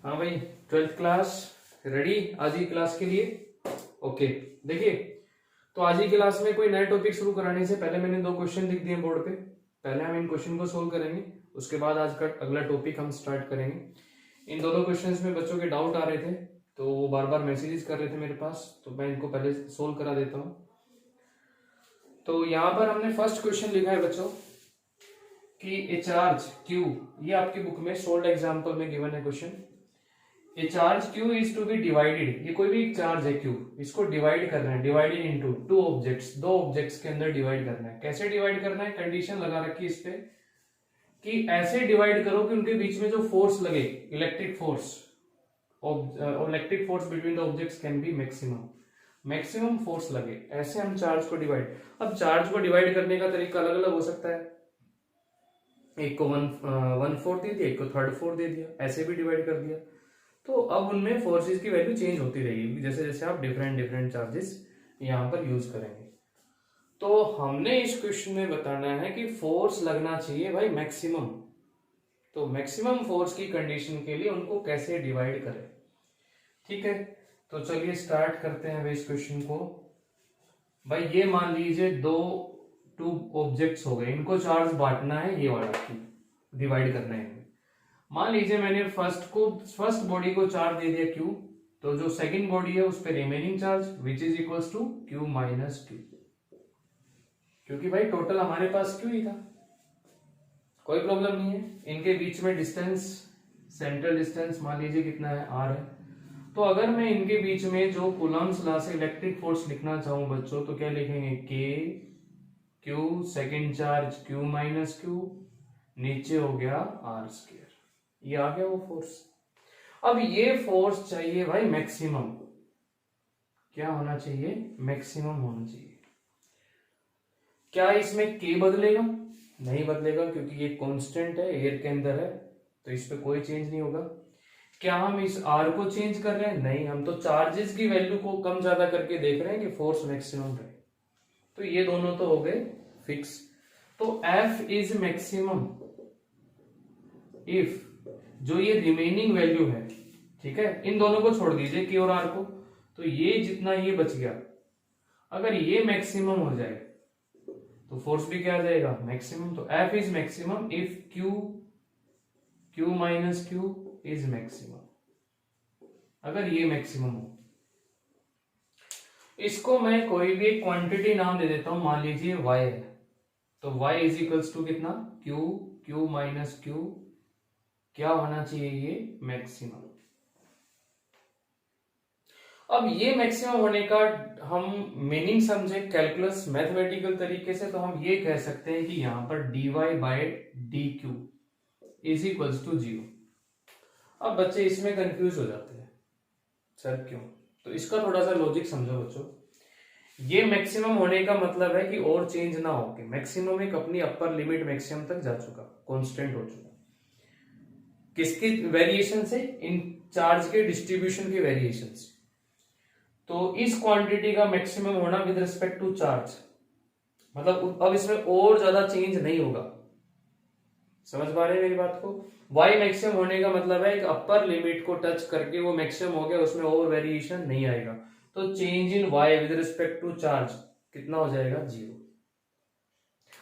हाँ भाई, 12th class ready आज की क्लास के लिए। ओके, देखिए, तो आज की क्लास में कोई नया टॉपिक शुरू कराने से पहले मैंने दो क्वेश्चन लिख दिए बोर्ड पे। पहले हम इन क्वेश्चन को सोल्व करेंगे, उसके बाद आज का अगला टॉपिक हम स्टार्ट करेंगे। इन दोनों क्वेश्चंस में बच्चों के डाउट आ रहे थे, तो वो बार बार मैसेजेस कर रहे थे मेरे पास, तो मैं इनको पहले सोल्व करा देता हूँ। तो यहाँ पर हमने फर्स्ट क्वेश्चन लिखा है बच्चों कि ए चार्ज क्यू, ये आपकी बुक में सोल्ड एग्जाम्पल में गिवन है question. A charge Q is to be divided, ये कोई भी एक चार्ज है क्यू, इसको डिवाइड करना है, डिवाइडेड इनटू टू ऑब्जेक्ट्स, दो ऑब्जेक्ट्स के अंदर डिवाइड करना है। कैसे डिवाइड करना है, कंडीशन लगा रखी है इस पे कि ऐसे डिवाइड करो कि उनके बीच में जो फोर्स लगे, electric force between the objects can be maximum force लगे, ऐसे हम चार्ज को डिवाइड। अब चार्ज को डिवाइड करने का तरीका अलग अलग हो सकता है, एक को 1/4 दे दिया, एक को 3/4 दे दिया, ऐसे भी डिवाइड कर दिया। तो अब उनमें फोर्सेस की वैल्यू चेंज होती रहेगी जैसे जैसे आप डिफरेंट चार्जेस यहाँ पर यूज करेंगे। तो हमने इस क्वेश्चन में बताना है कि फोर्स लगना चाहिए भाई मैक्सिमम। तो मैक्सिमम फोर्स की कंडीशन के लिए उनको कैसे डिवाइड करें, ठीक है। तो चलिए स्टार्ट करते हैं इस क्वेश्चन को। भाई ये मान लीजिए टू ऑब्जेक्ट्स हो गए, इनको चार्ज बांटना है, ये वाला डिवाइड करना है। मान लीजिए मैंने फर्स्ट बॉडी को चार्ज दे दिया क्यू, तो जो सेकंड बॉडी है उस पर remaining charge which is equals to Q minus Q, क्योंकि भाई टोटल हमारे पास क्यू ही था, कोई प्रॉब्लम नहीं है। इनके बीच में डिस्टेंस, सेंट्रल डिस्टेंस मान लीजिए कितना है, आर है। तो अगर मैं इनके बीच में जो कूलम्ब्स लॉ से इलेक्ट्रिक फोर्स लिखना चाहूं बच्चों, तो क्या लिखेंगे, के Q, second charge Q minus Q, नीचे हो गया आर स्क्वायर, ये आ गया वो फोर्स। अब ये फोर्स चाहिए भाई मैक्सिमम, क्या होना चाहिए, मैक्सिमम होना चाहिए। क्या इसमें के बदलेगा, नहीं बदलेगा, क्योंकि ये कांस्टेंट है, एयर के अंदर है, तो इस पे कोई चेंज नहीं होगा। क्या हम इस आर को चेंज कर रहे हैं, नहीं, हम तो चार्जेस की वैल्यू को कम ज्यादा करके देख रहे हैं कि फोर्स मैक्सिमम रहे। तो ये दोनों तो हो गए फिक्स। तो एफ इज मैक्सिमम इफ, जो ये रिमेनिंग वैल्यू है, ठीक है, इन दोनों को छोड़ दीजिए के और आर को, तो ये जितना ये बच गया, अगर ये मैक्सिमम हो जाए तो फोर्स भी क्या आ जाएगा, मैक्सिमम। तो F is maximum if Q minus Q is maximum, अगर ये मैक्सिमम हो। इसको मैं कोई भी क्वांटिटी नाम दे देता हूं, मान लीजिए y है, तो y इज इक्वल्स टू कितना, क्यू माइनस क्यू, क्या होना चाहिए, ये मैक्सिमम। अब ये मैक्सिमम होने का हम मीनिंग समझे कैलकुलस मैथमेटिकल तरीके से, तो हम ये कह सकते हैं कि यहां पर dy by D Q is equals to 0। अब बच्चे इसमें कंफ्यूज हो जाते हैं, सर क्यों, तो इसका थोड़ा सा लॉजिक समझो बच्चों। ये मैक्सिमम होने का मतलब है कि और चेंज ना हो के मैक्सिमम एक अपनी अपर लिमिट मैक्सिमम तक जा चुका, कांस्टेंट हो चुका, किसके वेरिएशन से, इन चार्ज के डिस्ट्रीब्यूशन के वेरिएशन से। तो इस क्वांटिटी का मैक्सिमम होना विद रिस्पेक्ट टू चार्ज, मतलब अब इसमें और ज्यादा चेंज नहीं होगा, समझ पा रहे हैं मेरी बात को। y मैक्सिमम होने का मतलब है एक अपर लिमिट को टच करके वो मैक्सिमम हो गया, उसमें और वेरिएशन नहीं आएगा। तो change in y with respect to charge कितना हो जाएगा, 0।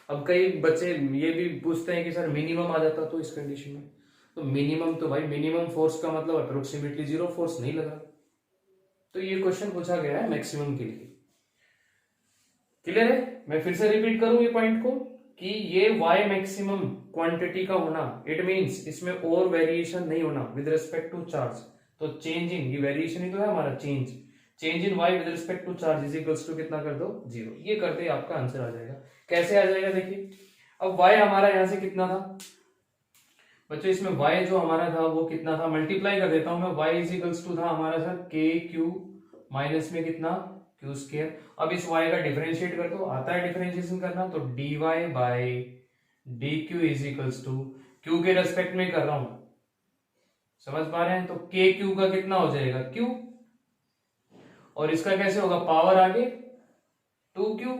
अब कई बच्चे ये भी पूछते हैं कि सर मिनिमम आ जाता तो इस कंडीशन में, तो मिनिमम, तो भाई मिनिमम फोर्स का मतलब अप्रोक्सीमेटली 0 फोर्स नहीं लगा। तो ये क्वेश्चन पूछा गया है मैक्सिमम के लिए, क्लियर है। मैं फिर से रिपीट करूं ये पॉइंट को कि ये y मैक्सिमम क्वांटिटी का होना, इट मींस इसमें और वेरिएशन नहीं होना विद रिस्पेक्ट टू चार्ज। तो चेंज इन, ये वेरिएशन ही तो है हमारा, change in y with respect to charge is equals to कितना कर दो, 0। ये करते ही आपका आंसर आ जाएगा। कैसे आ जाएगा, देखिए, अब y हमारा यहां से कितना था बच्चों, इसमें y जो हमारा था वो कितना था, मल्टीप्लाई कर देता हूं मैं, y इज इक्वल्स टू था हमारा सर के क्यू माइनस में कितना, क्यू स्क्वायर। अब इस y का डिफरेंशिएट कर दो, आता है डिफरेंशिएशन करना, तो dy by D Q is equals to, Q के रेस्पेक्ट में कर रहा हूं, समझ पा रहे हैं, तो के क्यू का कितना हो जाएगा, क्यू, और इसका कैसे होगा, पावर आगे 2q,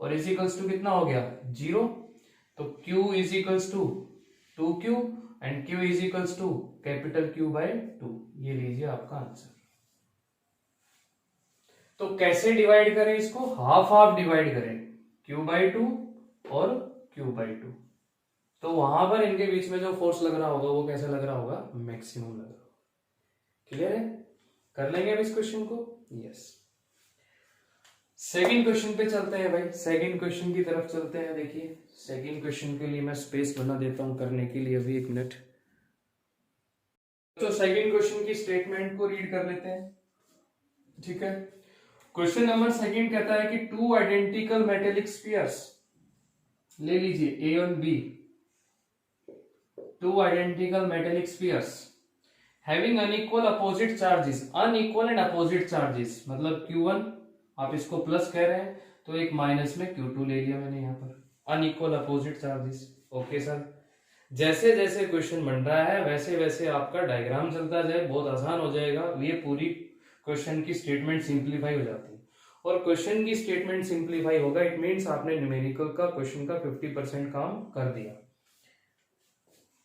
और इज इक्वल्स टू कितना हो गया, 0। तो q is equals to 2q and Q is equals to capital Q by 2। ये लीजिए आपका आंसर। तो कैसे डिवाइड करें इसको, हाफ हाफ डिवाइड करें, Q बाय 2 और Q बाय 2। तो वहां पर इनके बीच में जो फोर्स लग रहा होगा वो कैसा लग रहा होगा, मैक्सिमम लग रहा होगा। क्लियर है? कर लेंगे अब इस क्वेश्चन को। यस, सेकंड क्वेश्चन पे चलते हैं भाई, सेकंड क्वेश्चन की तरफ चलते हैं। देखिए सेकंड क्वेश्चन के लिए मैं स्पेस बना देता हूं करने के लिए, अभी 1 मिनट। तो सेकंड क्वेश्चन की स्टेटमेंट को रीड कर लेते हैं। ठीक है, क्वेश्चन नंबर सेकंड कहता है कि टू आइडेंटिकल मेटेलिक स्फीयर्स, ले लीजिए ए और B, two identical metallic spheres having unequal opposite charges, unequal and opposite charges, मतलब Q1 आप इसको प्लस कह रहे हैं तो एक माइनस में Q2 ले लिया मैंने यहाँ पर, unequal opposite charges. Okay sir, जैसे जैसे क्वेश्चन बन रहा है वैसे वैसे आपका डायग्राम चलता जाए, बहुत आसान हो जाएगा। ये पूरी क्वेश्चन की स्टेटमेंट सिंप्लीफाई हो जाती है, और क्वेश्चन की स्टेटमेंट सिंप्लीफाई होगा इट मीन्स आपने न्यूमेरिकल का क्वेश्चन का 50% काम कर दिया।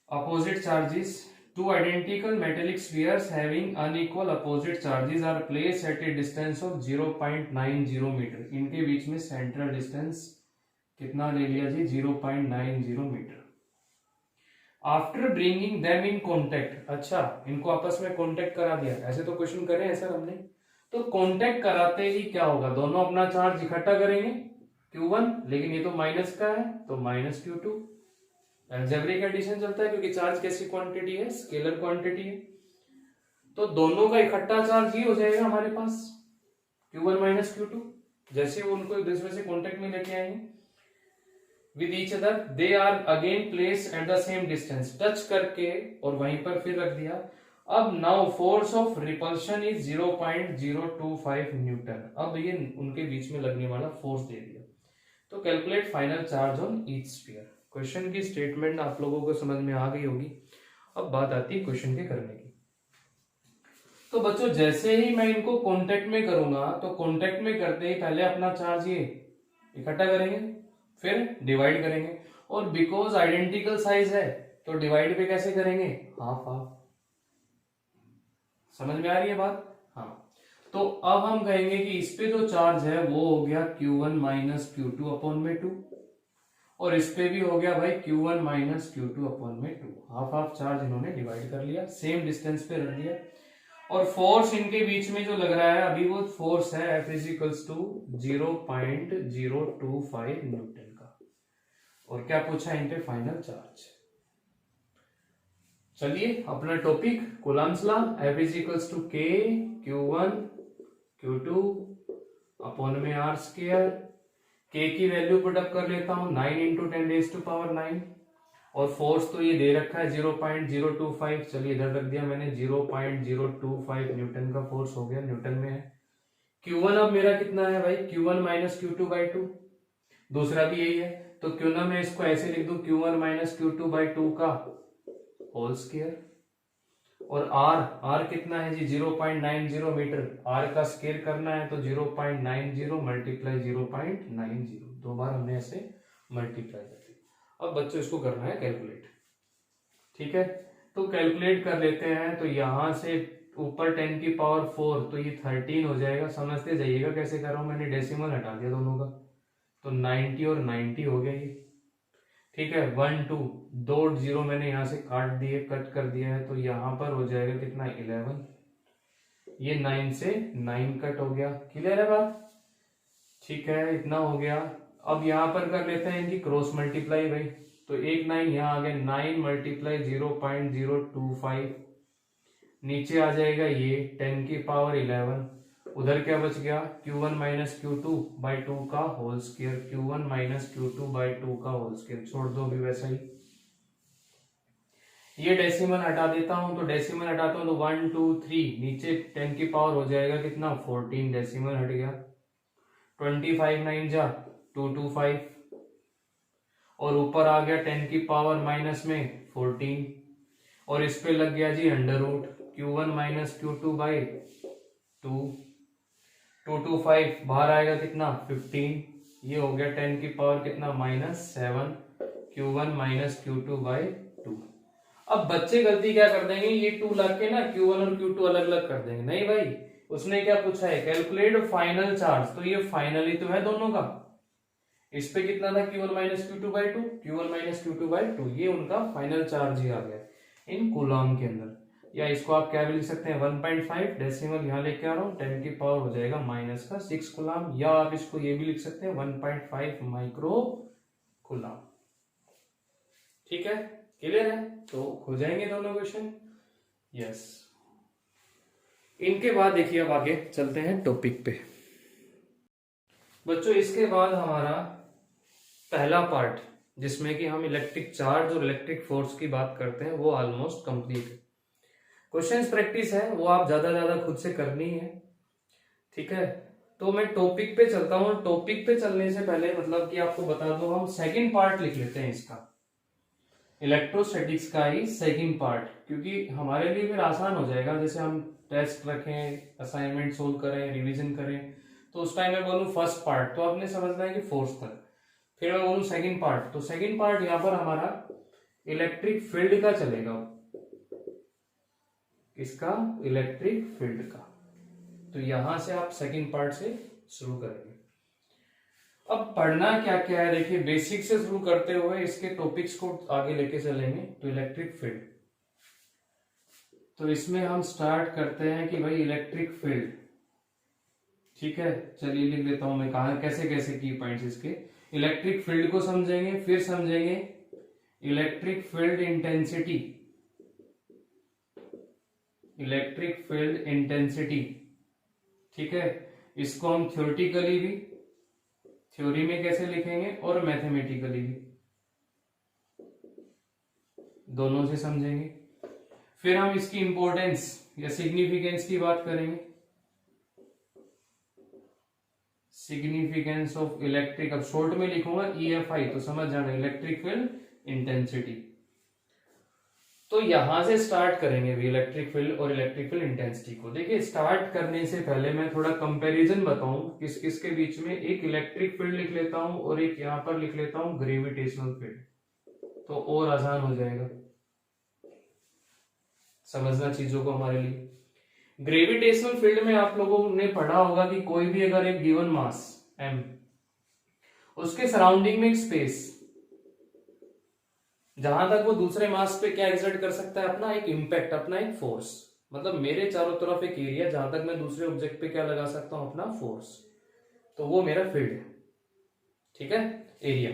Opposite charges, two identical metallic spheres having unequal opposite charges are placed at a distance of 0.90 metre. इनके बीच में सेंट्रल डिस्टेंस कितना ले लिया जी, 0.90 metre. After bringing them in contact, अच्छा इनको आपस में कॉन्टेक्ट करा दिया, ऐसे तो क्वेश्चन करे हैं सर हमने। तो कॉन्टेक्ट कराते ही क्या होगा, दोनों अपना चार्ज इकट्ठा करेंगे Q1, लेकिन ये तो माइनस का है तो माइनस Q2। अलजेब्रिक एडिशन चलता है क्योंकि चार्ज कैसी क्वांटिटी है, स्केलर क्वांटिटी है। तो दोनों का इकट्ठा चार्ज ही हो जाएगा हमारे पास Q1 माइनस Q2। जैसे वो उनको एक दूसरे से कॉन्टेक्ट में लेके आएंगे with each other, they are again place at the same distance, touch करके और वहीं पर फिर रख दिया। अब now force of repulsion is 0.025 newton. अब ये उनके बीच में लगने वाला फोर्स दे दिया। तो calculate final charge on each sphere. Question की स्टेटमेंट आप लोगों को समझ में आ गई होगी। अब बात आती है क्वेश्चन के करने की। तो बच्चों जैसे ही मैं इनको कांटेक्ट में करूंगा तो कांटेक्ट में करते ही पहले अपना चार्ज ये इकट्ठा करेंगे, फिर डिवाइड करेंगे, और बिकॉज आइडेंटिकल साइज है तो डिवाइड पे कैसे करेंगे, हाफ हाफ। समझ में आ रही है बात? हाँ, तो अब हम कहेंगे कि इस पे जो चार्ज है वो हो गया Q1 माइनस Q2 अपॉन में 2, और इस पे भी हो गया भाई Q1 माइनस Q2 अपॉन में 2। हाफ हाफ चार्ज इन्होंने डिवाइड कर लिया, सेम डिस्टेंस पे रख दिया। और फोर्स इनके बीच में जो लग रहा है अभी वो फोर्स है F is equals to 0.025 newton का। और क्या पूछा इन पे, फाइनल चार्ज। चलिए अपना topic Coulomb's law, F is equals to K Q1 Q2 upon में R स्क्वायर। K की वैल्यू पुटअप कर लेता हूं 9 इंटू 10⁻⁹, और फोर्स तो ये दे रखा है 0.025, चलिए इधर रख दिया मैंने 0.025 न्यूटन का फोर्स हो गया, न्यूटन में है। Q1 अब मेरा कितना है भाई, Q1 माइनस Q2/2, दूसरा भी यही है। तो क्यों ना मैं इसको ऐसे लिख दूं Q1 माइनस Q2/2 का होल स्क्वायर। और R कितना है जी 0.90 मीटर, R का स्क्वायर करना है तो 0.90 मल्टीप्लाई 0.90, दो बार हमने ऐसे मल्टीप्लाई कर दिया। अब बच्चों इसको करना है कैलकुलेट। ठीक है, तो कैलकुलेट कर लेते हैं। तो यहां से ऊपर 10 की पावर 4 तो ये 13 हो जाएगा। समझते जाइएगा कैसे कर रहा हूं, मैंने डेसिमल हटा दिया दोनों का, तो 90 और 90 हो गया ये। ठीक है, 1 2 दो जीरो मैंने यहां से काट दिए, कट कर दिया है, तो यहां पर हो जाएगा कितना 11। ये 9 से 9 कट हो गया। क्लियर है बात? ठीक है, इतना हो गया। अब यहां पर कर लेते हैं इनकी क्रॉस मल्टीप्लाई भाई, तो एक 9 यहाँ आ गया, 9 मल्टीप्लाई 0.025, नीचे आ जाएगा ये 10 की पावर 11, उधर क्या बच गया Q1 माइनस Q2/2 का whole square, Q1 minus Q2/2 का होल स्क्वायर, छोड़ दो अभी वैसा ही। ये डेसिमल हटा देता हूं, तो डेसिमल हटाता हूं तो 1 2 3, नीचे 10 की पावर हो जाएगा कितना 14, डेसिमल हट गया, 25 9 जा 225, और ऊपर आ गया 10 की पावर माइनस में 14, और इस पे लग गया जी under root Q1 minus Q2/2, 225 बाहर आएगा कितना 15, ये हो गया 10 की पावर कितना -7, Q1 माइनस Q2/2। अब बच्चे गलती क्या कर देंगे, ये 2 ला के ना Q1 और Q2 अलग अलग कर देंगे। नहीं भाई, उसने क्या पूछा है, कैलकुलेट फाइनल चार्ज, तो ये फाइनल ही तो है दोनों का। इस पे कितना था, Q1 minus Q2 by 2, Q1 minus Q2 by 2, ये उनका फाइनल चार्ज ही आ गया इन कूलॉम के अंदर। या इसको आप क्या भी लिख सकते हैं, 1.5 डेसिमल यहाँ लेके आ रहा हूँ, 10 की पावर हो जाएगा माइनस का 6 कूलॉम, या आप इसको ये भी लिख सकते हैं 1.5 माइक्रो कूलॉम। ठीक है, क्लियर है, तो हो जाएंगे दोनों क्वेश्चन। यस, इनके बाद देखिए अब आगे चलते हैं टॉपिक पे। बच्चों इसके बाद हमारा पहला पार्ट जिसमें कि हम इलेक्ट्रिक चार्ज और इलेक्ट्रिक फोर्स की बात करते हैं वो ऑलमोस्ट कंप्लीट है। क्वेश्चंस प्रैक्टिस है, वो आप ज्यादा खुद से करनी है। ठीक है, तो मैं टॉपिक पे चलता हूँ। टॉपिक पे चलने से पहले मतलब कि आपको बता दो, हम सेकंड पार्ट लिख लेते हैं इसका, इलेक्ट्रोस्टैटिक्स का ही सेकंड पार्ट, क्योंकि हमारे लिए फिर आसान हो जाएगा। जैसे हम टेस्ट रखें, असाइनमेंट सोल्व करें, रिवीजन करें, तो उस टाइम मैं बोलूँ फर्स्ट पार्ट तो आपने समझना है कि फोर्थ तक, फिर मैं बोलूँ सेकंड पार्ट, तो सेकंड पार्ट यहाँ पर हमारा इलेक्ट्रिक फील्ड का चलेगा। इसका इलेक्ट्रिक फील्ड का, तो यहां से आप सेकंड पार्ट से शुरू करेंगे। अब पढ़ना क्या क्या है देखिए, बेसिक से शुरू करते हुए इसके टॉपिक्स को आगे लेके चलेंगे। तो इलेक्ट्रिक फील्ड, तो इसमें हम स्टार्ट करते हैं कि भाई इलेक्ट्रिक फील्ड। ठीक है, चलिए लिख लेता हूं मैं कहा कैसे कैसे की पॉइंट्स इसके। इलेक्ट्रिक फील्ड को समझेंगे, फिर समझेंगे electric field intensity, electric field intensity. ठीक है, इसको हम थ्योरेटिकली भी, थ्योरी में कैसे लिखेंगे, और मैथमेटिकली भी, दोनों से समझेंगे। फिर हम इसकी इंपॉर्टेंस या सिग्निफिकेंस की बात करेंगे, सिग्निफिकेंस ऑफ इलेक्ट्रिक, अब शॉर्ट में लिखूंगा EFI, तो समझ जाना, इलेक्ट्रिक फील्ड इंटेंसिटी। तो यहां से स्टार्ट करेंगे भी इलेक्ट्रिक फील्ड और इलेक्ट्रिक फील्ड इंटेंसिटी को। देखिए स्टार्ट करने से पहले मैं थोड़ा कंपैरिजन बताऊं किस किस के बीच में। एक इलेक्ट्रिक फील्ड लिख लेता हूं और एक यहां पर लिख लेता हूं ग्रेविटेशनल फील्ड, तो और आसान हो जाएगा समझना चीजों को हमारे लिए। ग्रेविटेशनल फील्ड में आप लोगों ने पढ़ा होगा कि कोई भी अगर एक गिवन मास m, उसके सराउंडिंग में एक स्पेस, जहां तक वो दूसरे मास पे क्या एक्सर्ट कर सकता है, अपना एक इम्पैक्ट, अपना एक फोर्स। मतलब मेरे चारों तरफ एक एरिया जहां तक मैं दूसरे ऑब्जेक्ट पे क्या लगा सकता हूं, अपना फोर्स, तो वो मेरा फील्ड है। ठीक है, एरिया।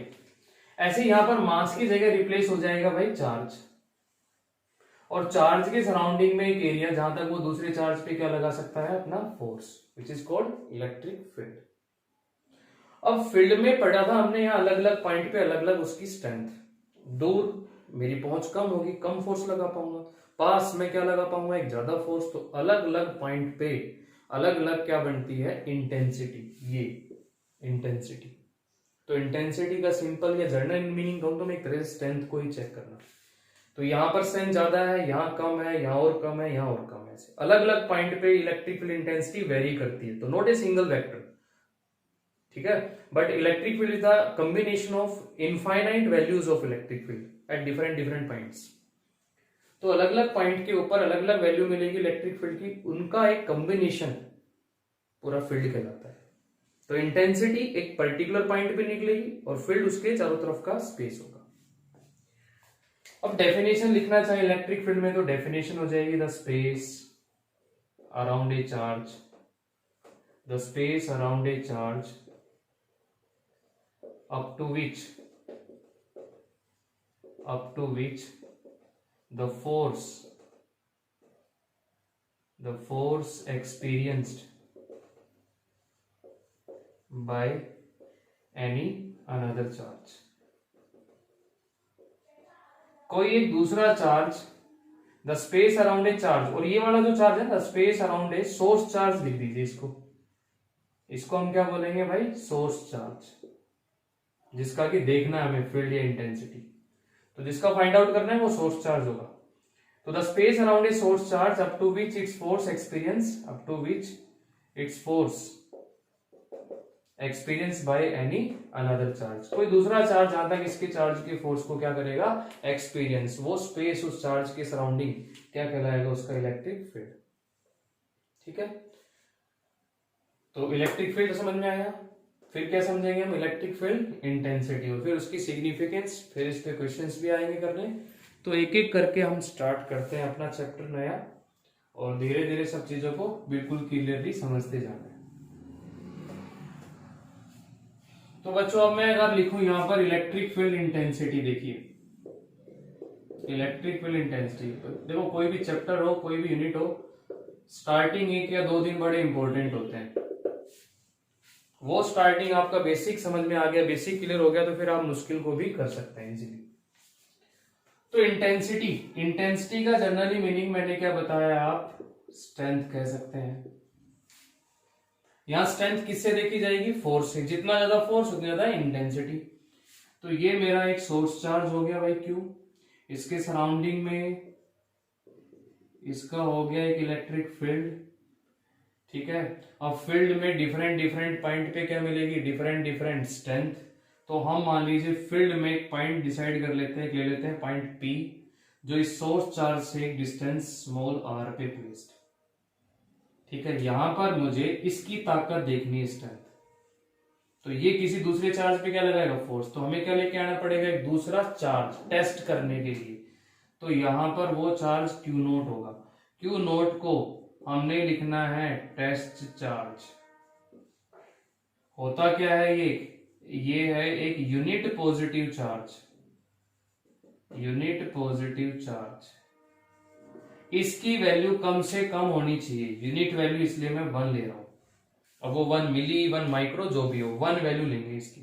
ऐसे यहां पर मास की जगह रिप्लेस हो जाएगा भाई चार्ज, और चार्ज के सराउंडिंग में एक एरिया जहां तक वो दूसरे चार्ज पे क्या लगा सकता है, अपना force, which is called electric field. अब फील्ड में पढ़ा था हमने यहाँ अलग अलग पॉइंट पे अलग अलग उसकी स्ट्रेंथ। दूर मेरी पहुंच कम होगी, कम फोर्स लगा पाऊंगा, पास में क्या लगा पाऊंगा, एक ज्यादा फोर्स। तो अलग अलग पॉइंट पे अलग अलग क्या बनती है, इंटेंसिटी। ये इंटेंसिटी, तो इंटेंसिटी का सिंपल या जर्नल मीनिंग कहूं तो मैं एक तरह से स्ट्रेंथ को ही चेक करना। तो यहां पर स्ट्रेंथ ज्यादा है, यहां कम है, यहां और कम है, यहां और कम है। अलग अलग पॉइंट पे इलेक्ट्रिक फील्ड इंटेंसिटी वेरी करती है, तो नॉट ए सिंगल वेक्टर। ठीक है, but electric field is the combination of infinite values of electric field at different different points. तो अलग अलग पॉइंट के ऊपर अलग अलग वैल्यू मिलेगी इलेक्ट्रिक फील्ड की, उनका एक कॉम्बिनेशन पूरा फील्ड कहलाता है। तो इंटेंसिटी एक पर्टिकुलर पॉइंट पे निकलेगी और फील्ड उसके चारों तरफ का स्पेस होगा। अब डेफिनेशन लिखना चाहे इलेक्ट्रिक फील्ड में, तो डेफिनेशन हो जाएगी the space around A charge, the space around A charge up to which the force experienced by any another charge। कोई एक दूसरा charge, the space around A charge, और ये वाला जो चार्ज है the space around a source charge लिख दीजिए इसको हम क्या बोलेंगे भाई, सोर्स चार्ज, जिसका कि देखना है हमें फील्ड या इंटेंसिटी, तो जिसका फाइंड आउट करना है वो सोर्स चार्ज होगा। तो the space around a source charge up to which it's force experience, up to which it's force experience by any another charge, कोई दूसरा चार्ज जहां तक इसके चार्ज के फोर्स को क्या करेगा, एक्सपीरियंस, वो स्पेस उस चार्ज के सराउंडिंग क्या कहलाएगा, उसका इलेक्ट्रिक फील्ड। ठीक है, तो इलेक्ट्रिक फील्ड समझ में आया। फिर क्या समझेंगे हम, इलेक्ट्रिक फील्ड इंटेंसिटी, और फिर उसकी सिग्निफिकेंस, फिर इस पे क्वेश्चंस भी आएंगे करने। तो एक एक करके हम स्टार्ट करते हैं अपना चैप्टर नया, और धीरे धीरे सब चीजों को बिल्कुल क्लियरली समझते जाना है। तो बच्चों अब मैं अगर लिखूं यहां पर इलेक्ट्रिक फील्ड इंटेंसिटी, देखिए इलेक्ट्रिक फील्ड इंटेंसिटी, देखो कोई भी चैप्टर हो, कोई भी यूनिट हो, स्टार्टिंग 1 या 2 दिन बड़े इंपॉर्टेंट होते हैं। वो स्टार्टिंग आपका बेसिक समझ में आ गया, बेसिक क्लियर हो गया, तो फिर आप मुश्किल को भी कर सकते हैं इजीली। तो इंटेंसिटी, इंटेंसिटी का जनरली मीनिंग मैंने क्या बताया, आप स्ट्रेंथ कह सकते हैं। यहां स्ट्रेंथ किससे देखी जाएगी, फोर्स से, जितना ज्यादा फोर्स उतनी ज्यादा इंटेंसिटी। तो ये मेरा एक सोर्स चार्ज हो गया भाई Q, इसके सराउंडिंग में इसका हो गया एक इलेक्ट्रिक फील्ड। ठीक है, अब फील्ड में डिफरेंट डिफरेंट पॉइंट पे क्या मिलेगी, डिफरेंट डिफरेंट स्ट्रेंथ। तो हम मान लीजिए फील्ड में एक पॉइंट डिसाइड कर लेते हैं, ले लेते हैं पॉइंट P, जो इस सोर्स चार्ज से एक डिस्टेंस स्मॉल r पे प्लेस्ड। ठीक है, यहां पर मुझे इसकी ताकत देखनी है, स्ट्रेंथ। तो ये किसी दूसरे चार्ज पे क्या लगाएगा, फोर्स। तो हमें क्या लेके आना पड़ेगा, एक दूसरा चार्ज टेस्ट करने के लिए। तो यहां पर वो चार्ज Q0 होगा। Q0 को हमने लिखना है टेस्ट चार्ज। होता क्या है ये है एक unit positive charge, unit positive charge. इसकी वैल्यू कम से कम होनी चाहिए, यूनिट वैल्यू इसलिए मैं 1 ले रहा हूं। अब वो 1 मिली, 1 माइक्रो, जो भी हो, 1 वैल्यू लेंगे इसकी।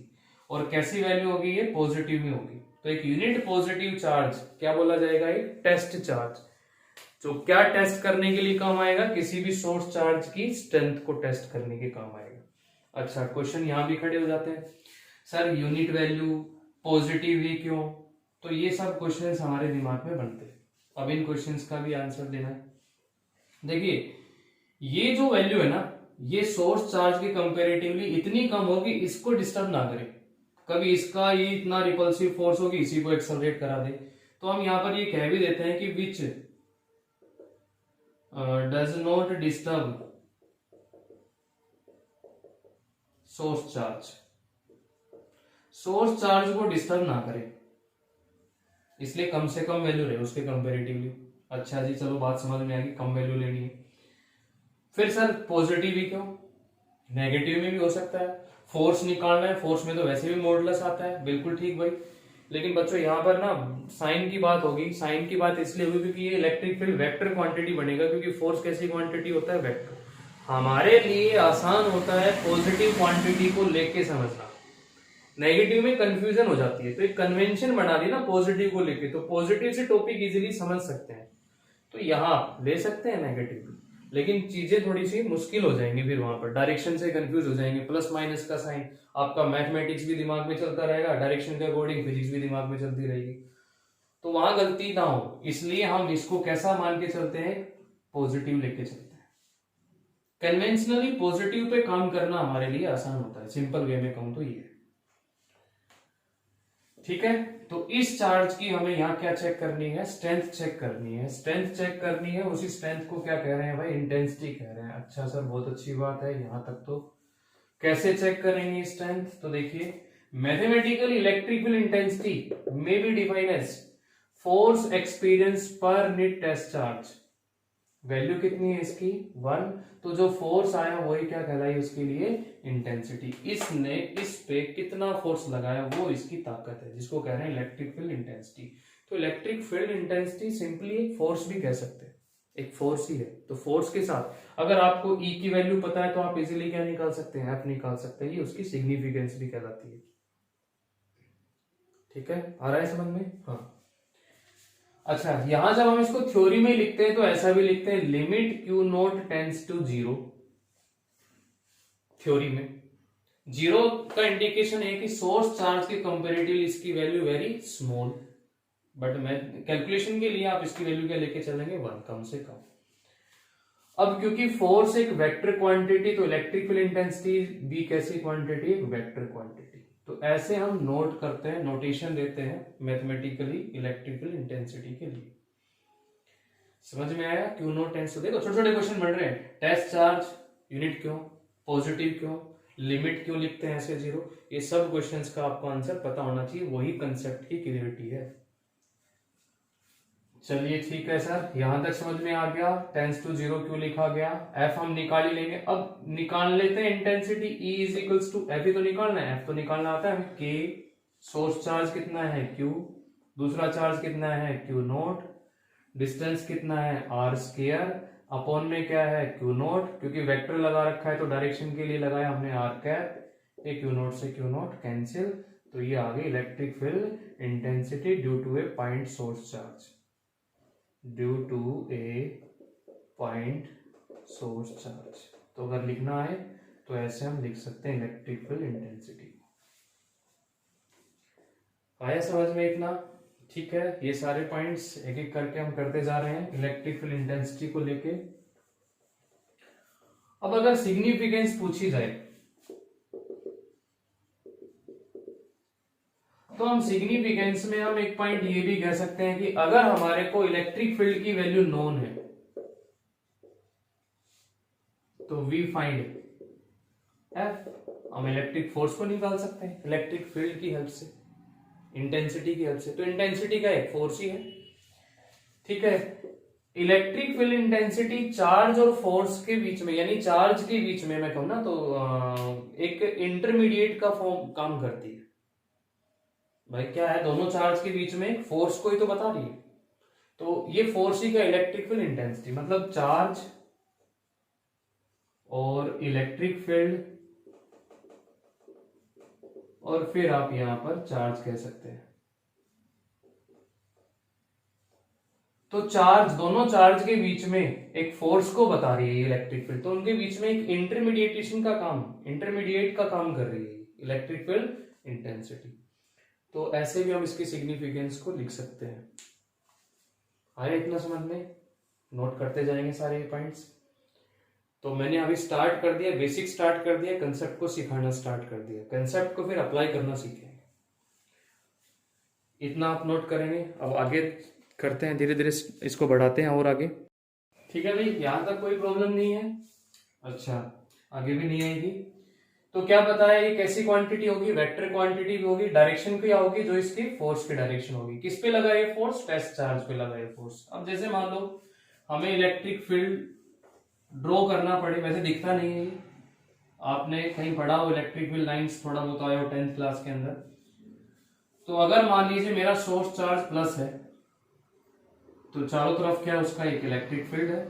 और कैसी वैल्यू होगी, ये पॉजिटिव में होगी। तो एक यूनिट पॉजिटिव चार्ज क्या बोला जाएगा, एक टेस्ट चार्ज, जो क्या टेस्ट करने के लिए काम आएगा, किसी भी सोर्स चार्ज की स्ट्रेंथ को टेस्ट करने के काम आएगा। अच्छा, क्वेश्चन यहां भी खड़े हो जाते हैं, सर यूनिट वैल्यू पॉजिटिव ही क्यों। तो ये सब क्वेश्चंस हमारे दिमाग में बनते हैं। अब इन क्वेश्चंस का भी आंसर देना है। देखिए ये जो वैल्यू है ना, ये सोर्स चार्ज के कंपैरेटिवली इतनी कम होगी, इसको डिस्टर्ब ना करें। कभी इसका ये इतना रिपल्सिव फोर्स होगी, इसी को एक्सेलरेट करा दे। तो हम यहां पर ये कह भी देते हैं कि which does not disturb source charge, source charge को डिस्टर्ब ना करे, इसलिए कम से कम वैल्यू रहे उसके कंपैरेटिवली। अच्छा जी, चलो बात समझ में आ गई, कम वैल्यू लेनी है। फिर सर पॉजिटिव ही क्यों, नेगेटिव में भी हो सकता है। फोर्स निकालना है, फोर्स में तो वैसे भी मॉडुलस आता है, बिल्कुल ठीक भाई। लेकिन बच्चों यहाँ पर ना साइन की बात होगी, साइन की बात इसलिए होगी क्योंकि ये इलेक्ट्रिक फील्ड वेक्टर क्वांटिटी बनेगा, क्योंकि फोर्स कैसी क्वांटिटी होता है, वेक्टर। हमारे लिए आसान होता है पॉजिटिव क्वांटिटी को लेके समझना, नेगेटिव में कंफ्यूजन हो जाती है। तो एक कन्वेंशन बना दी ना पॉजिटिव को लेके, तो पॉजिटिव से टॉपिक इजीली समझ सकते हैं। तो यहाँ ले सकते हैं नेगेटिव, लेकिन चीजें थोड़ी सी मुश्किल हो जाएंगी, फिर वहां पर डायरेक्शन से कंफ्यूज हो जाएंगे। प्लस माइनस का साइन, आपका मैथमेटिक्स भी दिमाग में चलता रहेगा, डायरेक्शन के अकॉर्डिंग फिजिक्स भी दिमाग में चलती रहेगी, तो वहां गलती ना हो, इसलिए हम इसको कैसा मान के चलते हैं, पॉजिटिव लेके चलते हैं। कन्वेंशनली पॉजिटिव पे काम करना हमारे लिए आसान होता है, सिंपल वे में कहूं तो ये। ठीक है, तो इस चार्ज की हमें यहाँ क्या चेक करनी है, स्ट्रेंथ चेक करनी है। स्ट्रेंथ चेक करनी है, उसी स्ट्रेंथ को क्या कह रहे हैं भाई, इंटेंसिटी कह रहे हैं। अच्छा सर, बहुत अच्छी बात है, यहां तक तो कैसे चेक करेंगे स्ट्रेंथ, तो देखिए मैथमेटिकल इलेक्ट्रिकल इंटेंसिटी में be define as force experience per unit test charge. Value कितनी है इसकी, 1। तो जो फोर्स आया वही क्या कहलाई उसके लिए, इंटेंसिटी। इसने इस पे कितना फोर्स लगाया वो इसकी ताकत है, जिसको कह रहे हैं इलेक्ट्रिक फील्ड इंटेंसिटी। तो इलेक्ट्रिक फील्ड इंटेंसिटी सिंपली एक फोर्स भी कह सकते हैं, एक फोर्स ही है। तो फोर्स के साथ अगर आपको E की वैल्यू पता है तो आप इजीली क्या निकाल सकते हैं, F निकाल सकते हैं। ये उसकी सिग्निफिकेंस भी कहलाती है। ठीक है, आ रहा है समझ में, हाँ। अच्छा, यहां जब हम इसको थ्योरी में लिखते हैं तो ऐसा भी लिखते हैं, limit Q0 tends to 0। Theory में 0 का इंडिकेशन है कि सोर्स चार्ज के कंपैरेटिवली इसकी वैल्यू वेरी स्मॉल, बट मैं कैलकुलेशन के लिए आप इसकी वैल्यू क्या लेके चलेंगे, 1 कम से कम। अब क्योंकि फोर्स एक वेक्टर क्वांटिटी, तो इलेक्ट्रिक फील्ड इंटेंसिटी भी कैसी क्वांटिटी, एक वेक्टर क्वांटिटी। तो ऐसे हम नोट करते हैं, नोटेशन देते हैं मैथमेटिकली इलेक्ट्रिक फील्ड इंटेंसिटी के लिए। समझ में आया? क्यों नोट टेंस। देखो छोटे छोटे क्वेश्चन बन रहे हैं। टेस्ट चार्ज यूनिट क्यों, पॉजिटिव क्यों, लिमिट क्यों लिखते हैं ऐसे जीरो, ये सब क्वेश्चंस का आपको आंसर पता होना चाहिए। वही कंसेप्ट की क्लियरिटी है। चलिए ठीक है सर, यहां तक समझ में आ गया। टेंस टू जीरो क्यों लिखा गया। एफ हम निकाल ही लेंगे। अब निकाल लेते हैं intensity. E is equals to F ही तो निकालना है, एफ तो निकालना आता है हमें। के सोर्स चार्ज कितना है क्यू, दूसरा चार्ज कितना है क्यू नोट, डिस्टेंस कितना है आर स्क्वायर, अपॉन में क्या है क्यू नोट, क्योंकि वेक्टर लगा रखा है तो डायरेक्शन के लिए लगाया हमने आर कैप। ये क्यू नोट से क्यू नोट कैंसिल, तो ये आ गई electric field intensity due to a point source charge, due to a point source charge. तो अगर लिखना है तो ऐसे हम लिख सकते हैं इलेक्ट्रिक फील्ड इंटेंसिटी। आया समझ में इतना? ठीक है, ये सारे पॉइंट्स एक एक करके हम करते जा रहे हैं इलेक्ट्रिक फील्ड इंटेंसिटी को लेके। अब अगर सिग्निफिकेंस पूछी जाए तो हम सिग्निफिकेंस में हम एक पॉइंट ये भी कह सकते हैं कि अगर हमारे को इलेक्ट्रिक फील्ड की वैल्यू नोन है तो वी फाइंड एफ, हम इलेक्ट्रिक फोर्स को निकाल सकते हैं इलेक्ट्रिक फील्ड की हेल्प से, इंटेंसिटी की हेल्प से। तो इंटेंसिटी का एक फोर्स ही है। ठीक है, इलेक्ट्रिक फील्ड इंटेंसिटी चार्ज और फोर्स के बीच में, यानी चार्ज के बीच में मैं कहूं ना तो एक इंटरमीडिएट का फॉर्म काम करती है। भाई क्या है, दोनों चार्ज के बीच में फोर्स को ही तो बता रही है। तो ये फोर्स ही का इलेक्ट्रिक फील्ड इंटेंसिटी, मतलब चार्ज और इलेक्ट्रिक फील्ड, और फिर आप यहां पर चार्ज कह सकते हैं। तो चार्ज, दोनों चार्ज के बीच में एक फोर्स को बता रही है इलेक्ट्रिक फील्ड, तो उनके बीच में एक इंटरमीडिएटेशन का काम, इंटरमीडिएट का काम कर रही है इलेक्ट्रिक फील्ड इंटेंसिटी। तो ऐसे भी हम इसकी सिग्निफिकेंस को लिख सकते हैं। आया इतना समझ में? नोट करते जाएंगे सारे पॉइंट्स। तो मैंने अभी स्टार्ट कर दिया, बेसिक स्टार्ट कर दिया, कंसेप्ट को सिखाना स्टार्ट कर दिया, कंसेप्ट को फिर अप्लाई करना सीखेंगे। इतना आप नोट करेंगे। अब आगे करते हैं, धीरे धीरे इसको बढ़ाते हैं और आगे। ठीक है भाई, यहां तक कोई प्रॉब्लम नहीं है? अच्छा, आगे भी नहीं आएगी। तो क्या बताया, ये कैसी क्वांटिटी होगी, वेक्टर क्वांटिटी भी होगी, डायरेक्शन क्या होगी, जो इसकी फोर्स की डायरेक्शन होगी। किस पे लगा ये फोर्स, टेस्ट चार्ज पे लगा ये फोर्स। अब जैसे मान लो हमें इलेक्ट्रिक फील्ड ड्रॉ करना पड़े, वैसे दिखता नहीं है, आपने कहीं पढ़ा हो इलेक्ट्रिक फील्ड लाइंस, थोड़ा बहुत आया हो 10th क्लास के अंदर। तो अगर मान लीजिए मेरा सोर्स चार्ज प्लस है, तो चारों तरफ क्या है उसका एक इलेक्ट्रिक फील्ड है।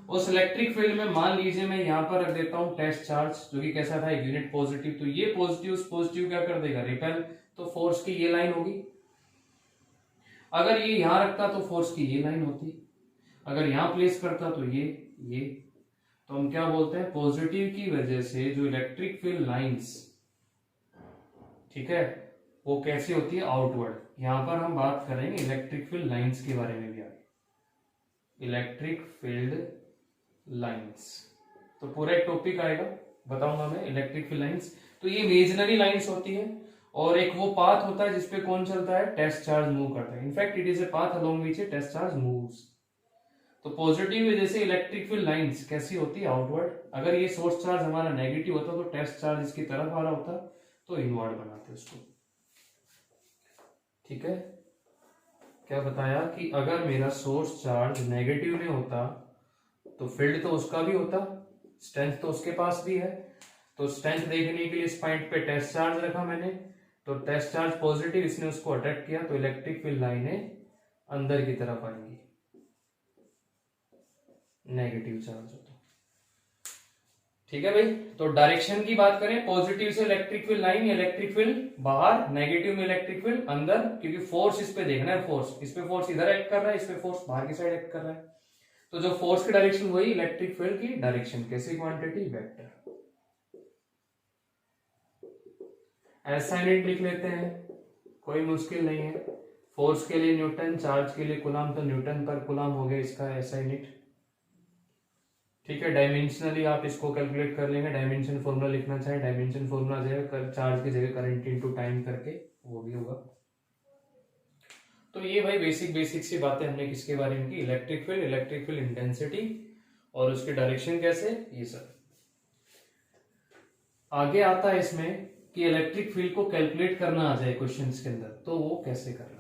उस इलेक्ट्रिक फील्ड में मान लीजिए मैं यहां पर रख देता हूं टेस्ट चार्ज, जो कि कैसा था, एक यूनिट पॉजिटिव। तो ये पॉजिटिव उस पॉजिटिव क्या कर देगा, रिपेल। तो फोर्स की ये लाइन होगी। अगर ये यहां रखता तो फोर्स की ये लाइन होती, अगर यहां प्लेस करता तो ये। तो हम क्या बोलते हैं, पॉजिटिव की वजह से जो इलेक्ट्रिक फील्ड लाइंस, ठीक है, वो कैसी होती है, आउटवर्ड। यहां पर हम बात करेंगे इलेक्ट्रिक फील्ड लाइंस के बारे में भी आगे, इलेक्ट्रिक फील्ड लाइंस। तो पूरा एक टॉपिक आएगा, बताऊंगा मैं इलेक्ट्रिक फील्ड लाइंस। तो ये इमेजिनरी लाइंस होती है, और एक वो पाथ होता है जिसपे कौन चलता है, टेस्ट चार्ज मूव करता है। In fact it is a path along which test charge moves. तो पॉजिटिव वजह से इलेक्ट्रिक फील्ड लाइंस कैसी होती है, आउटवर्ड। अगर ये सोर्स चार्ज हमारा नेगेटिव होता तो टेस्ट चार्ज इसकी तरफ आ रहा होता, तो इनवर्ड बनाते उसको। ठीक है, क्या बताया कि अगर मेरा सोर्स चार्ज नेगेटिव में होता तो फील्ड तो उसका भी होता, स्ट्रेंथ तो उसके पास भी है। तो स्ट्रेंथ देखने के लिए इस पॉइंट पे टेस्ट चार्ज रखा मैंने, तो टेस्ट चार्ज पॉजिटिव, इसने उसको अट्रैक्ट किया, तो इलेक्ट्रिक फील्ड लाइनें अंदर की तरफ आएंगी, नेगेटिव चार्ज होता। ठीक है भाई, तो डायरेक्शन की बात करें, पॉजिटिव से electric field line, electric field बाहर, नेगेटिव में इलेक्ट्रिक फील्ड अंदर, क्योंकि फोर्स इस पे देखना है, फोर्स इस पे, फोर्स इधर एक्ट कर रहा है, इस पे फोर्स बाहर की साइड एक्ट कर रहा है। तो जो फोर्स की डायरेक्शन वही इलेक्ट्रिक फील्ड की डायरेक्शन, कैसी क्वांटिटी, वेक्टर। ऐसा यूनिट लिख लेते हैं, कोई मुश्किल नहीं है। फोर्स के लिए न्यूटन, चार्ज के लिए कूलम, तो न्यूटन पर कूलम हो गया इसका ऐसा यूनिट। ठीक है, डायमेंशनली आप इसको कैलकुलेट कर लेंगे, डायमेंशन फॉर्मूला लिखना चाहे डायमेंशन फॉर्मूला आ जाएगा, चार्ज की जगह करंट इनटू टाइम करके वो भी होगा। तो ये भाई बेसिक बेसिक सी बातें हमने किसके बारे में की, इलेक्ट्रिक फील्ड इंटेंसिटी और उसके डायरेक्शन कैसे, ये सब। आगे आता है इसमें कि इलेक्ट्रिक फील्ड को कैलकुलेट करना आ जाए क्वेश्चंस के अंदर, तो वो कैसे करना है।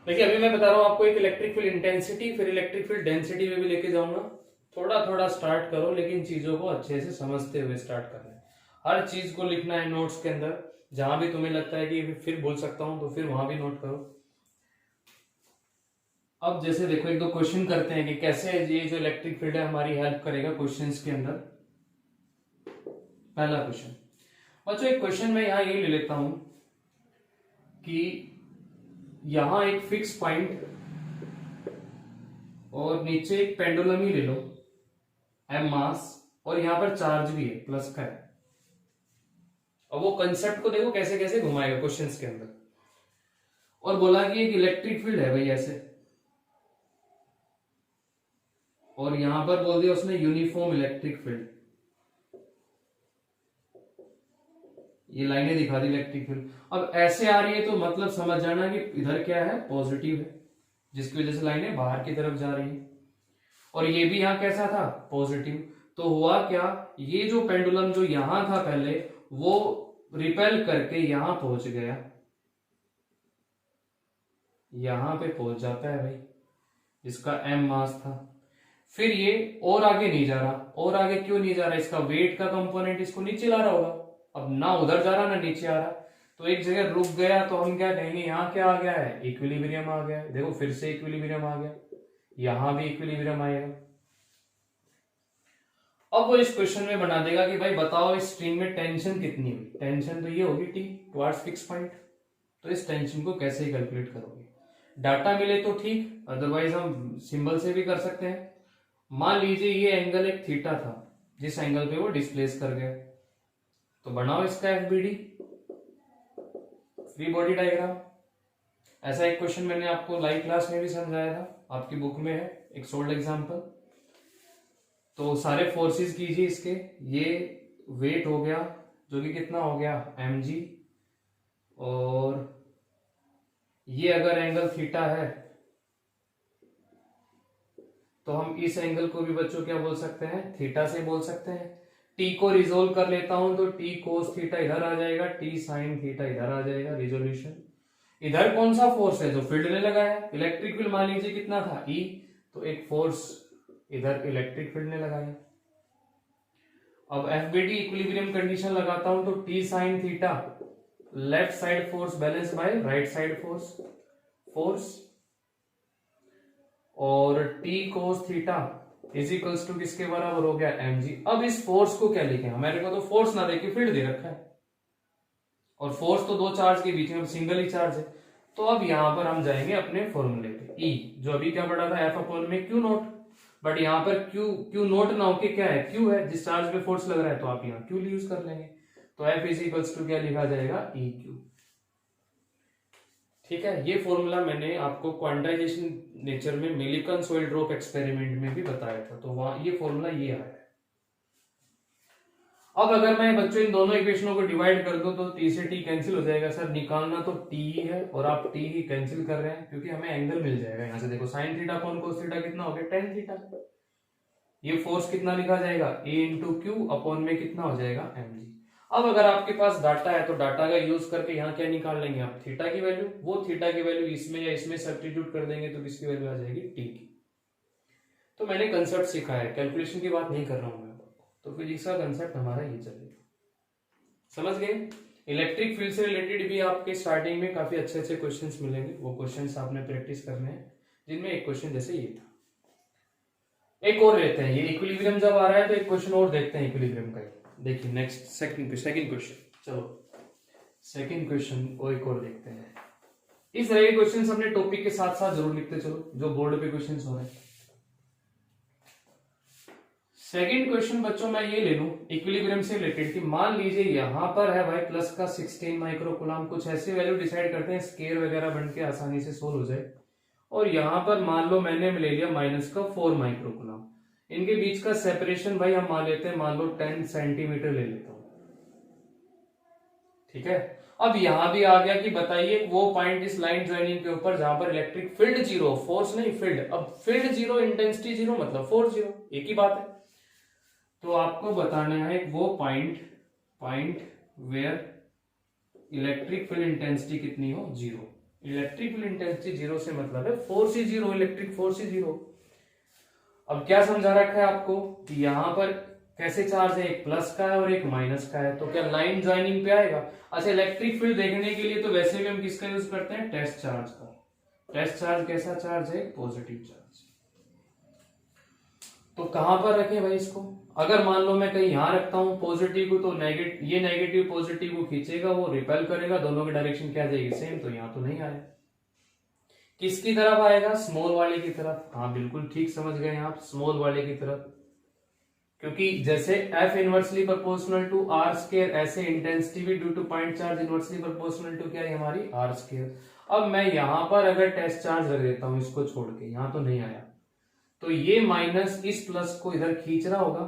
देखिए अभी मैं बता रहा हूं आपको एक इलेक्ट्रिक फील्ड इंटेंसिटी, फिर इलेक्ट्रिक फील्ड डेंसिटी में भी लेके जाऊंगा। थोड़ा थोड़ा स्टार्ट करो, लेकिन चीजों को अच्छे से समझते हुए स्टार्ट करना है। हर चीज को लिखना है नोट्स के अंदर, जहां भी तुम्हें लगता है कि फिर बोल सकता हूं तो फिर वहां भी नोट करो। अब जैसे देखो एक दो क्वेश्चन करते हैं कि कैसे ये जो इलेक्ट्रिक फील्ड है हमारी हेल्प करेगा क्वेश्चंस के अंदर। पहला क्वेश्चन बच्चों, एक क्वेश्चन मैं यहां ये ले लेता हूं कि यहां एक फिक्स पॉइंट और नीचे एक पेंडुलम ही ले लो, एम मास, और यहां पर चार्ज भी है प्लस का है। अब वो कंसेप्ट को देखो कैसे कैसे घुमाएगा क्वेश्चंस के अंदर। और बोला कि एक इलेक्ट्रिक फील्ड है भाई ऐसे, और यहां पर बोल दिया उसने यूनिफॉर्म इलेक्ट्रिक फील्ड, ये लाइनें दिखा दी इलेक्ट्रिक फील्ड। अब ऐसे आ रही है तो मतलब समझ जाना कि इधर क्या है, पॉजिटिव है, जिसकी वजह से लाइनें बाहर की तरफ जा रही है। और ये भी यहां कैसा था, पॉजिटिव। तो हुआ क्या, ये जो पेंडुलम जो यहां था पहले, वो रिपेल करके यहां पहुंच गया, यहां पे पहुंच जाता है भाई, जिसका एम मास था। फिर ये और आगे नहीं जा रहा, और आगे क्यों नहीं जा रहा, इसका वेट का कंपोनेंट इसको नीचे ला रहा होगा। अब ना उधर जा रहा ना नीचे आ रहा, तो एक जगह रुक गया, तो हम क्या कहेंगे, यहाँ क्या आ गया है, इक्विलिब्रियम आ गया है। देखो फिर से इक्विलिब्रियम आ गया, यहां भी इक्विलिब्रियम आएगा। अब वो इस क्वेश्चन में बना देगा कि भाई बताओ इस स्ट्रिंग में टेंशन कितनी हुई, टेंशन तो ये होगी टी टुवर्ड्स फिक्स पॉइंट, तो इस टेंशन को कैसे कैलकुलेट करोगे। डाटा मिले तो ठीक, अदरवाइज हम सिंबल से भी कर सकते हैं। मान लीजिए ये एंगल एक थीटा था, जिस एंगल पे वो डिस्प्लेस कर गया, तो बनाओ इसका एफबीडी, फ्री बॉडी डायग्राम। ऐसा एक क्वेश्चन मैंने आपको लाइव क्लास में भी समझाया था, आपकी बुक में है एक सोल्ड एग्जांपल। तो सारे फोर्सेस कीजिए इसके, ये वेट हो गया जो कि कितना हो गया mg, और ये अगर एंगल थीटा है तो हम इस एंगल को भी बच्चों क्या बोल सकते हैं, थीटा से बोल सकते हैं। t को रिजोल्व कर लेता हूं तो t कोस थीटा इधर आ जाएगा, t साइन थीटा इधर आ जाएगा, रिजोल्यूशन। इधर कौन सा फोर्स है, जो फील्ड ने लगाया है, इलेक्ट्रिक फील्ड मान लीजिए कितना था E, तो एक फोर्स इधर इलेक्ट्रिक फील्ड ने लगाया। अब एफबीडी इक्विलिब्रियम कंडीशन लगाता हूं तो t sine theta, left side force balance by right side force, और t cos theta is equals to किसके बराबर हो गया mg। अब इस फोर्स को क्या लिखें, हमारे को तो फोर्स ना देके फील्ड दे रखा है, और फोर्स तो दो चार्ज के बीच में सिंगल ही चार्ज है। तो अब यहां पर हम जाएंगे अपने फॉर्मूले पे, E जो अभी क्या पड़ा था, F अपॉन में Q नोट, बट यहाँ पर Q नोट ना होके क्या है, Q है, जिस चार्ज पे फोर्स लग रहा है, तो आप यहाँ Q यूज कर लेंगे। तो F इज इक्वल्स टू क्या लिखा जाएगा, EQ। ठीक है, ये फॉर्मूला मैंने आपको क्वांटाइजेशन नेचर में मिलिकन सोइल ड्रॉप एक्सपेरिमेंट में भी बताया था, तो वहां ये फॉर्मूला ये आया है। अब अगर मैं बच्चों इन दोनों इक्वेशनों को डिवाइड कर दूं तो t से t कैंसिल हो जाएगा, सर निकालना तो t ही है और आप t ही कैंसिल कर रहे हैं, क्योंकि हमें एंगल मिल जाएगा। यहां से देखो sine theta upon cos theta कितना हो गया, टेन थीटा। ये फोर्स कितना लिखा जाएगा, a इंटू क्यू अपॉन में कितना हो जाएगा mg। अब अगर आपके पास डाटा है तो डाटा का यूज करके यहाँ क्या निकाल लेंगे आप, थीटा की वैल्यू, वो थीटा की वैल्यू इसमें या इसमें सब्स्टिट्यूट कर देंगे तो किसकी वैल्यू आ जाएगी, t की। तो मैंने कंसेप्ट सीखा है, कैलकुलेशन की बात नहीं कर रहा हूं मैं, तो फिजिक्स का कंसेप्ट हमारा ये चलेगा, समझ गए। इलेक्ट्रिक फील्ड से रिलेटेड भी आपके स्टार्टिंग में काफी अच्छे अच्छे क्वेश्चंस मिलेंगे, वो क्वेश्चंस आपने प्रैक्टिस करने हैं, जिनमें एक क्वेश्चन जैसे ये था। एक और लेते हैं, ये इक्विलिब्रियम जब आ रहा है तो एक क्वेश्चन और देखते हैं इक्विलिब्रियम का। देखिए नेक्स्ट सेकंड क्वेश्चन, चलो सेकंड क्वेश्चन और एक और देखते हैं। इस तरह के क्वेश्चंस अपने टॉपिक के साथ साथ जरूर लिखते चलो, जो बोर्ड पे क्वेश्चंस हो रहे हैं। सेकंड क्वेश्चन बच्चों मैं ये ले लूं इक्विलिब्रियम से रिलेटेड कि मान लीजिए यहां पर है भाई प्लस का 16 माइक्रोकूलम, कुछ ऐसी वैल्यू डिसाइड करते हैं स्केयर वगैरह बन के आसानी से सोल्व हो जाए, और यहां पर मान लो मैंने ले लिया माइनस का 4 माइक्रोकूलम। इनके बीच का सेपरेशन भाई हम मान लेते हैं, मान लो 10 सेंटीमीटर ले लेता हूं, ठीक है। अब यहां भी आ गया कि बताइए वो पॉइंट इस लाइन ज्वाइनिंग के ऊपर जहां पर इलेक्ट्रिक फील्ड जीरो, फोर्स नहीं फील्ड, अब फील्ड जीरो इंटेंसिटी जीरो मतलब फोर्स जीरो, एक ही बात है। तो आपको बताना है वो point where electric field intensity कितनी हो, zero. Electric field intensity zero से मतलब है फोर्स ही जीरो, इलेक्ट्रिक फोर्स ही जीरो। अब क्या समझा रखा है आपको कि यहां पर कैसे चार्ज है, एक प्लस का है और एक माइनस का है, तो क्या लाइन ज्वाइनिंग पे आएगा। अच्छा, इलेक्ट्रिक फील्ड देखने के लिए तो वैसे भी हम किसका यूज करते हैं, टेस्ट चार्ज का। टेस्ट चार्ज कैसा चार्ज है, पॉजिटिव चार्ज। तो कहां पर रखें भाई इसको, अगर मान लो मैं कहीं यहां रखता हूं पॉजिटिव को, तो नेगेटिव, ये नेगेटिव पॉजिटिव को खींचेगा, वो रिपेल करेगा, दोनों की डायरेक्शन क्या जाएगी, सेम। तो यहां तो नहीं आया, किसकी तरफ आएगा, स्मॉल वाले की तरफ। हाँ बिल्कुल ठीक समझ गए आप, स्मॉल वाले की तरफ, क्योंकि जैसे F inversely proportional to r square, ऐसे इंटेंसिटी भी due to point charge inversely proportional to क्या है हमारी, आर स्क्वायर। अब मैं यहां पर अगर टेस्ट चार्ज रख देता हूं इसको छोड़ के, यहां तो नहीं आया, तो ये माइनस इस प्लस को इधर खींच रहा होगा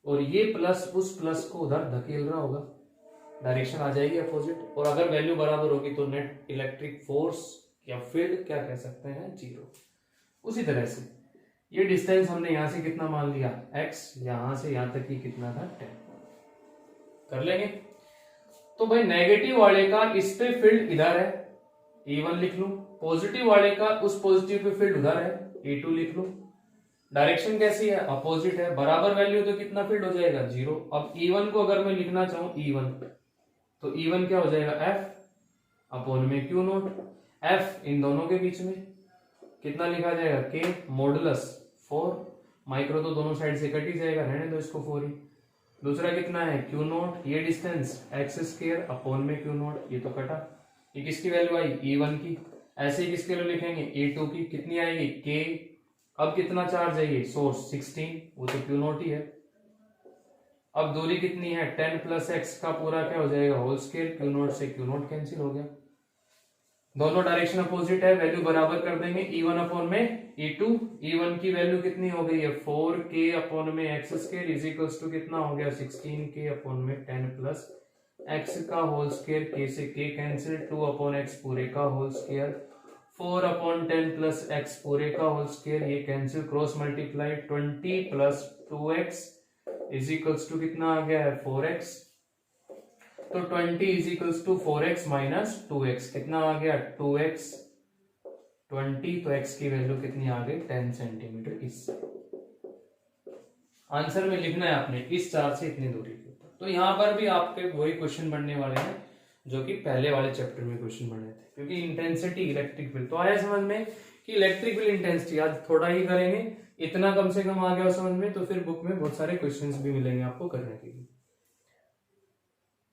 और ये प्लस उस प्लस को उधर धकेल रहा होगा, डायरेक्शन आ जाएगी अपोजिट। और अगर वैल्यू बराबर होगी तो नेट इलेक्ट्रिक फोर्स या फील्ड क्या कह सकते हैं, जीरो। उसी तरह से ये डिस्टेंस हमने यहां से कितना मान लिया, x, यहां से यहां तक की कितना था, 10 कर लेंगे। तो भाई नेगेटिव वाले का इस पे फील्ड इधर है, E1 लिख लूं, पॉजिटिव वाले का उस पॉजिटिव पे फील्ड उधर है, E2 लिख लूं। डायरेक्शन कैसी है, अपोजिट है, बराबर वैल्यू तो कितना फील्ड हो जाएगा, जीरो। अब E1 को अगर मैं लिखना चाहूं E1, तो E1 क्या हो जाएगा, F अपॉन में Q नोट। F इन दोनों के बीच में कितना लिखा जाएगा, K मॉडुलस 4, माइक्रो तो दोनों साइड से कट ही जाएगा, रहने दो इसको 4 ही। दूसरा कितना है, Q नोट, ये डिस्टेंस x स्क्वायर अपॉन में Q नोट, ये तो कटा, ये किसकी वैल्यू आई, E1 की। ऐसे ही किसके वैल्यू लिखेंगे, E2 की, कितनी आएगी, K। अब कितना चार्ज है ये, सोर्स 16, वो तो Q नोट ही है। अब दूरी कितनी है, 10 प्लस x का पूरा क्या हो जाएगा, होल स्क्वायर, Q नोट से Q नोट कैंसिल हो गया, दोनों डायरेक्शन अपोजिट है, वैल्यू बराबर कर देंगे, E1 अपॉन में E2। E1 की वैल्यू कितनी हो गई है, 4k अपॉन में x square is equals to कितना हो गया, 16k अपॉन में 10 प्लस x का होल स्क्वायर, k से k कैंसिल, 2 अपॉन x पूरे का whole square, 4 upon 10 plus x पूरे का होल स्क्वायर, ये cancel, cross multiply, 20 plus 2x is equals to कितना आ गया है, 4x। तो 20 is equals to 4x minus 2x, कितना आ गया, 2x 20, तो x की वैल्यू कितनी आ गई, 10 सेंटीमीटर। इस आंसर में लिखना है आपने इस चार्ज से इतनी दूरी के ऊपर। तो यहां पर भी आपके वही क्वेश्चन बनने वाले हैं जो कि पहले वाले चैप्टर में क्वेश्चन बने थे, क्योंकि इंटेंसिटी इलेक्ट्रिक फील्ड तो आया समझ में कि इलेक्ट्रिक फील्ड इंटेंसिटी आज थोड़ा ही करेंगे, इतना कम से कम आ गया समझ में, तो फिर बुक में बहुत सारे क्वेश्चंस भी मिलेंगे आपको करने के लिए,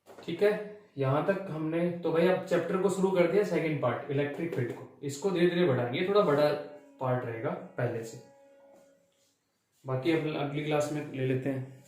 ठीक है। यहां तक हमने तो भाई अब चैप्टर को शुरू कर दिया, सेकंड पार्ट इलेक्ट्रिक फील्ड को, इसको धीरे धीरे बढ़ाएंगे, थोड़ा बड़ा पार्ट रहेगा पहले से, बाकी अगली क्लास में ले लेते हैं।